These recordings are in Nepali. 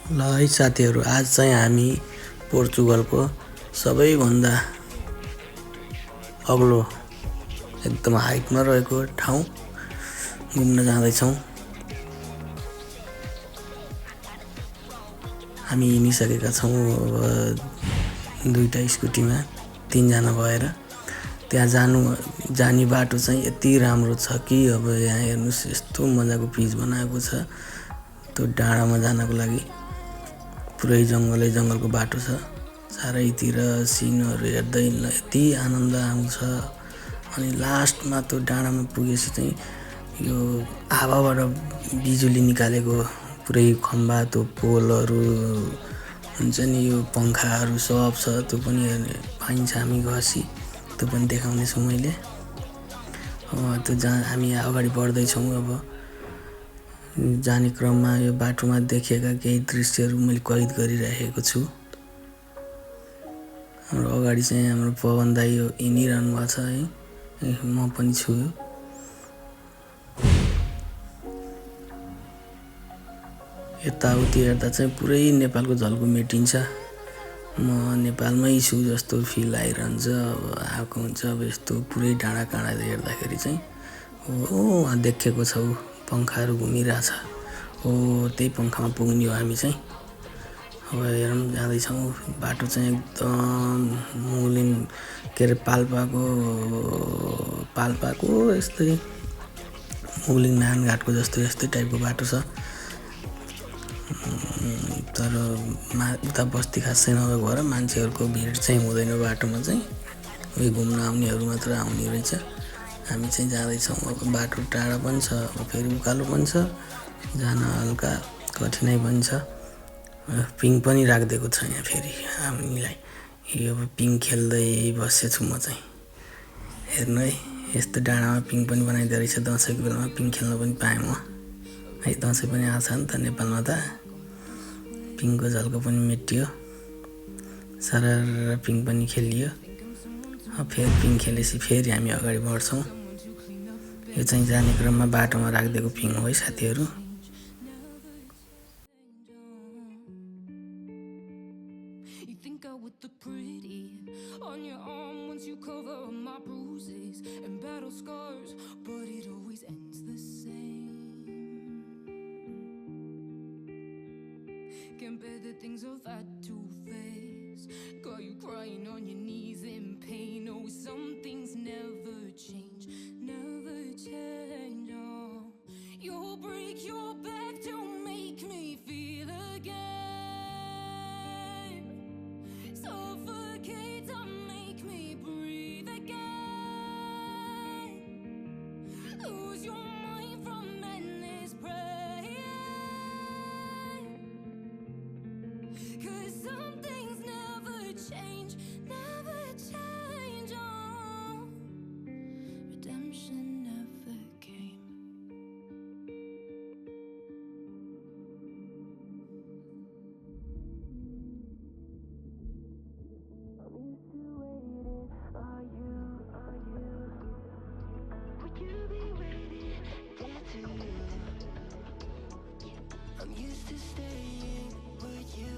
ल है साथीहरू, आज चाहिँ हामी पोर्चुगलको सबैभन्दा अग्लो एकदम हाइटमा रहेको ठाउँ घुम्न जाँदैछौँ। हामी हिँडिसकेका छौँ अब दुईटा स्कुटीमा 3 जना भएर। त्यहाँ जाने बाटो चाहिँ यति राम्रो छ कि अब यहाँ हेर्नुहोस् यस्तो मजाको पिच बनाएको छ। त्यो डाँडामा जानको लागि पुरै जङ्गलको बाटो छ। चारैतिर सिनहरू हेर्दै यति आनन्द आउँछ। अनि लास्टमा त्यो डाँडामा पुगेपछि चाहिँ यो हावाबाट बिजुली निकालेको पुरै खम्बा, त्यो पोलहरू हुन्छ नि, यो पङ्खाहरू सब छ। त्यो पनि पाइन्छ हामी घसी, त्यो पनि देखाउनेछु मैले। त्यो जहाँ हामी अगाडि बढ्दैछौँ, अब जाने क्रममा यो बाटोमा देखेका केही दृश्यहरू मैले कैद गरिराखेको छु। हाम्रो अगाडि चाहिँ हाम्रो पवन दाइ यो हिँडिरहनु भएको छ है, म पनि छु। यताउति हेर्दा चाहिँ पुरै नेपालको झल्को मेटिन्छ। म नेपालमै छु जस्तो फिल आइरहन्छ। अब आएको हुन्छ अब यस्तो पुरै डाँडा काँडा हेर्दाखेरि चाहिँ हो देखेको छौ पङ्खाहरू घुमिरहेछ। हो त्यही पङ्खामा पुग्ने हो हामी चाहिँ। अब हेरौँ जाँदैछौँ। बाटो चाहिँ एकदम मुलिन के अरे पाल्पाको यस्तै मुलिन नानघाटको यस्तै टाइपको बाटो छ। तर उता बस्ती खासै नभएको भएर मान्छेहरूको भिड चाहिँ हुँदैन बाटोमा चाहिँ। उयो घुम्न आउनेहरू मात्र आउने रहेछ। हामी चाहिँ जाँदैछौँ। अब बाटो टाढा पनि छ, फेरि उकालो पनि छ, जान हल्का कठिनाइ पनि छ। पिङ पनि राखिदिएको छ यहाँ फेरि हामीलाई। यो अब पिङ खेल्दै बसेछु म चाहिँ। हेर्नु है, यस्तो डाँडामा पिङ पनि बनाइदिएको रहेछ। दसैँको बेलामा पिङ खेल्न पनि पाएँ म है। दसैँ पनि आउँछ नि त नेपालमा त। पिङको झल्को पनि मेटियो, सारा पिङ पनि खेलियो। फेरि पिङ खेलेपछि फेरि हामी अगाडि बढ्छौँ। यो चाहिँ जाने क्रममा बाटोमा राखिदिएको पिङ हो है साथीहरू। Compare the things I've had to face. Got you crying on your knees in pain. Oh, some things never change, never change. Oh, you'll break your back to make me feel again. Suffocate to make me breathe again. Lose your mind from endless praying. 'Cause some things never change, never change. Oh, redemption never came. I'm used to waiting. Are you? Would you be waiting there too? I'm used to staying. Would you?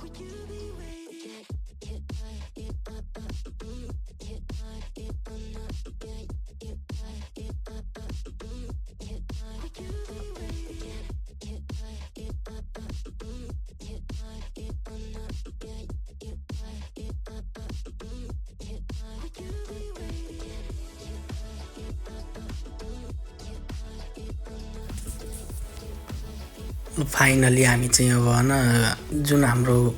Would you be waiting? Finally हामी चाहिँ अब होइन जुन हाम्रो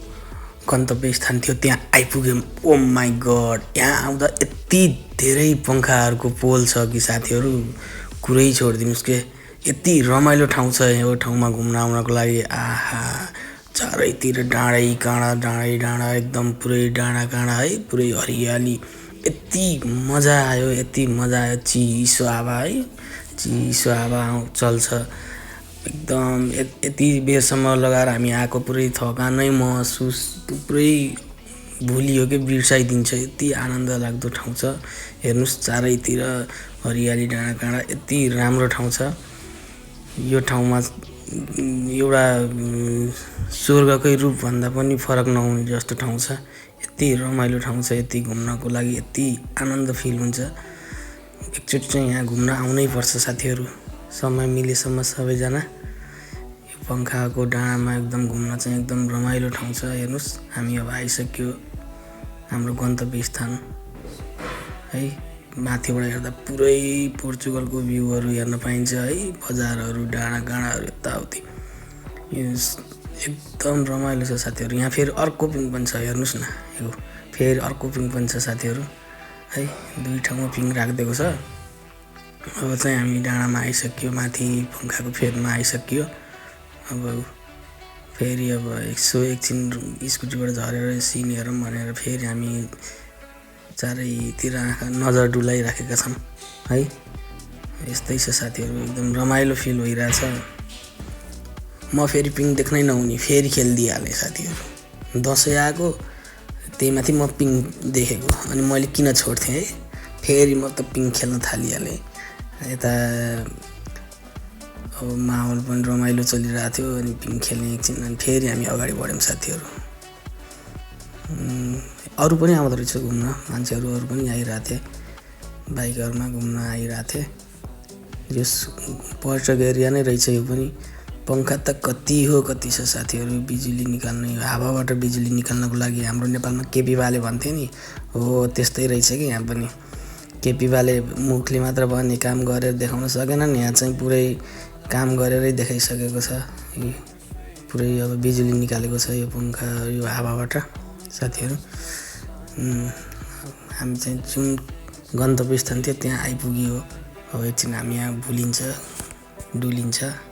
गन्तव्य स्थान थियो त्यहाँ आइपुग्यौँ। ओ माई गड, यहाँ आउँदा यति धेरै पङ्खाहरूको पोल छ कि साथीहरू कुरै छोडिदिनुहोस् के। यति रमाइलो ठाउँ छ यो ठाउँमा घुम्न आउनको लागि। आहा, चारैतिर डाँडै काँडा एकदम पुरै डाँडा काँडा है, पुरै हरियाली। यति मजा आयो। चिसो हावा है, चल्छ एकदम। यति बेरसम्म लगाएर हामी आएको पुरै थकानै महसुस पुरै भुलियो कि बिर्साइदिन्छ। यति आनन्द लाग्दो ठाउँ छ। हेर्नुहोस् चारैतिर हरियाली, डाँडा काँडा, यति राम्रो ठाउँ छ। यो ठाउँमा एउटा स्वर्गकै रूपभन्दा पनि फरक नहुने जस्तो ठाउँ छ। यति रमाइलो ठाउँ छ, यति घुम्नको लागि यति आनन्द फिल हुन्छ। एकचोटि चाहिँ यहाँ घुम्न आउनै पर्छ साथीहरू, समय मिलेसम्म सबैजना। यो पङ्खाको डाँडामा एकदम घुम्न चाहिँ एकदम रमाइलो ठाउँ छ। हेर्नुहोस्, हामी अब आइसक्यो हाम्रो गन्तव्य स्थान है। माथिबाट हेर्दा पुरै पोर्चुगलको भ्यूहरू हेर्न पाइन्छ है। बजारहरू, डाँडाकाँडाहरू, यताउति यो एकदम रमाइलो छ साथीहरू। यहाँ फेरि अर्को पिङ पनि छ, हेर्नुहोस् न, यो फेरि अर्को पिङ पनि छ साथीहरू है। दुई ठाउँमा पिङ राखिदिएको छ। अब चाहिँ हामी डाँडामा आइसक्यो, माथि पङ्खाको फेदमा आइसक्यो। अब फेरि अब एकछिन स्कुटीबाट झरेर सिन हेरौँ भनेर फेरि हामी चारैतिर आँखा नजर डुलाइराखेका छौँ है। यस्तै छ साथीहरू, एकदम रमाइलो फिल भइरहेछ। म फेरि पिङ देख्नै नहुने फेरि खेलिदिइहालेँ साथीहरू। दसैँ आएको, त्यही माथि म पिङ देखेको, अनि मैले किन छोड्थेँ है। फेरि म त पिङ खेल्न थालिहालेँ। यता अब माहौल पनि रमाइलो चलिरहेको थियो, अनि पिङ खेल्ने एकछिन, अनि फेरि हामी अगाडि बढ्यौँ साथीहरू। अरू पनि आउँदो रहेछ घुम्न, मान्छेहरू अरू पनि आइरहेको थिए, बाइकहरूमा घुम्न आइरहेको थिए। यो पर्यटक एरिया नै रहेछ यो पनि। पङ्खा त कति हो कति छ साथीहरू, बिजुली निकाल्ने, हावाबाट बिजुली निकाल्नको लागि। हाम्रो नेपालमा केपी बाले भन्थे नि, हो त्यस्तै रहेछ कि यहाँ पनि। केपी बाले मुखले मात्र भन्ने, काम गरेर देखाउन सकेनन्। यहाँ चाहिँ पुरै काम गरेरै देखाइसकेको छ। पुरै अब बिजुली निकालेको छ यो पङ्खा, यो हावाबाट साथीहरू। हामी चाहिँ जुन गन्तव्य स्थान थियो त्यहाँ आइपुग्यो। अब एकछिन हामी यहाँ भुलिन्छ, डुलिन्छ।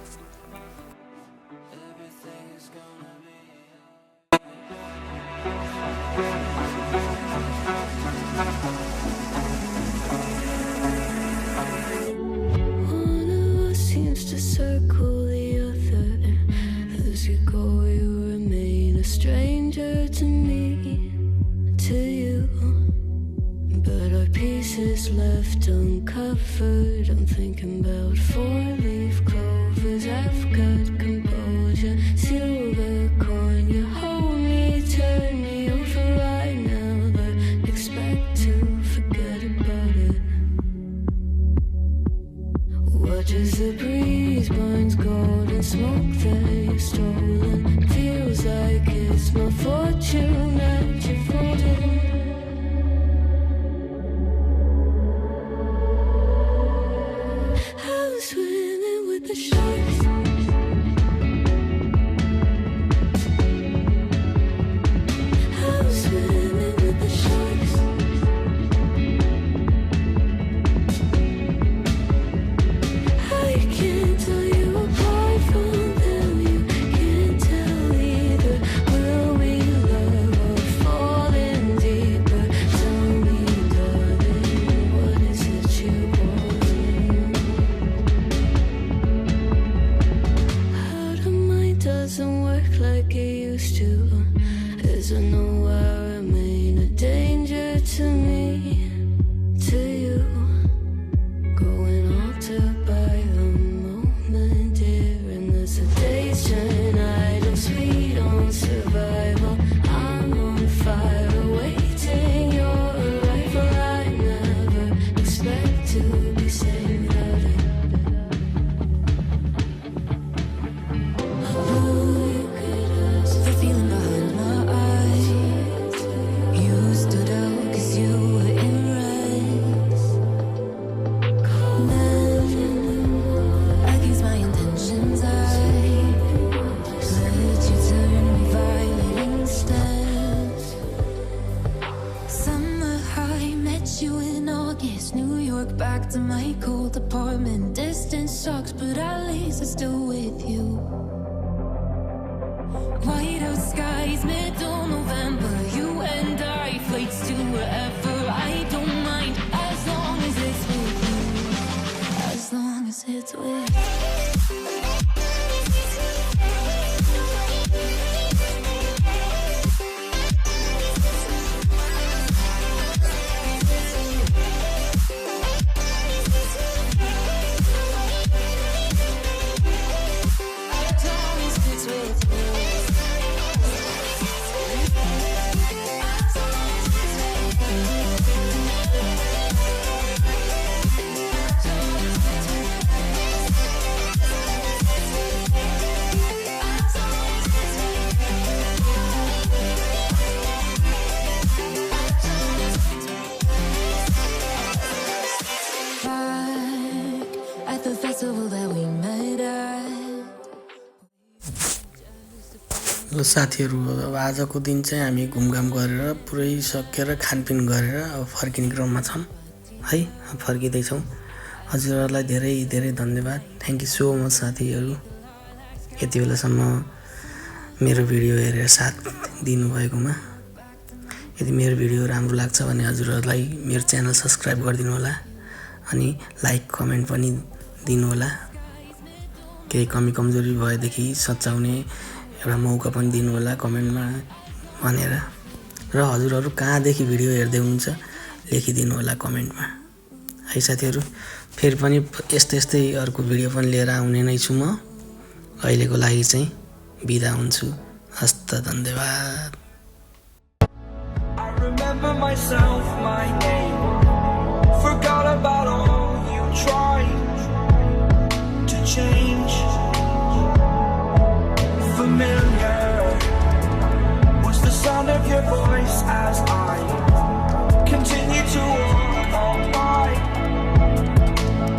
Left uncovered, I'm thinking about four-leaf clovers. I've got composure, silver coin. You hold me, turn me over right now, but expect to forget about it. Watch as the breeze burns golden smoke that you've stolen. Feels like it's my fortune that you're folding. Back to my cold apartment. Distance sucks, but at least I'm still with you. White out skies, middle November. You and I, flights to wherever. I don't mind as long as it's with you. As long as it's with you. ल साथीहरू, अब आजको दिन चाहिँ हामी घुमघाम गरेर पुरै सकेर खानपिन गरेर अब फर्किने क्रममा छौँ है। फर्किँदैछौँ। हजुरहरूलाई धेरै धेरै धन्यवाद। थ्याङ्क यू सो मच साथीहरू, यति बेलासम्म मेरो भिडियो हेरेर साथ दिनुभएकोमा। यदि मेरो भिडियो राम्रो लाग्छ भने हजुरहरूलाई मेरो च्यानल सब्सक्राइब गरिदिनु होला अनि लाइक कमेन्ट पनि दिनुहोला। केही कमी कमजोरी भएदेखि सच्याउने एउटा मौका पनि दिनुहोला कमेन्टमा भनेर। र हजुरहरू कहाँदेखि भिडियो हेर्दै हुनुहुन्छ लेखिदिनु होला कमेन्टमा है साथीहरू। फेरि पनि यस्तै अर्को भिडियो पनि लिएर आउने नै छु म। अहिलेको लागि चाहिँ बिदा हुन्छु। हस्त धन्यवाद। Remember myself, my name. Forgot about all you tried to change. Familiar was the sound of your voice as I continue to walk on by.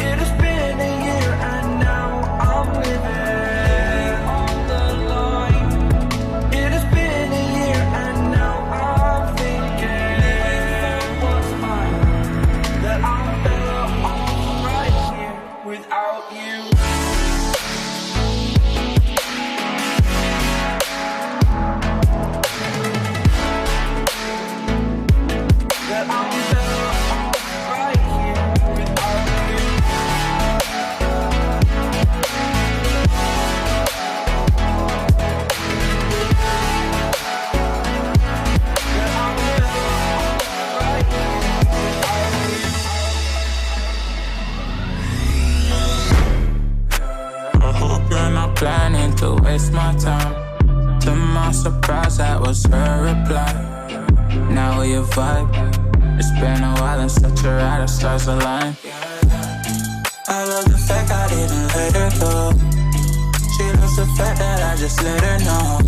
It has been a year and now I'm living on the line. It has been a year and now I'm that I'm better off right here without you. That I'm better off right here without you. That I'm better off right here without you. I hope you're not planning to waste my time. To my surprise, that was her reply. Now we a vibe. It's been a while and such a ride, our stars align. I love the fact I didn't let her go. She loves the fact that I just let her know.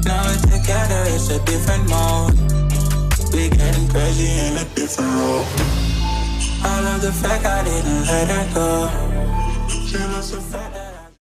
Now we're together, it's a different mode. We getting crazy in a different role. I love the fact I didn't let her go. She loves the fact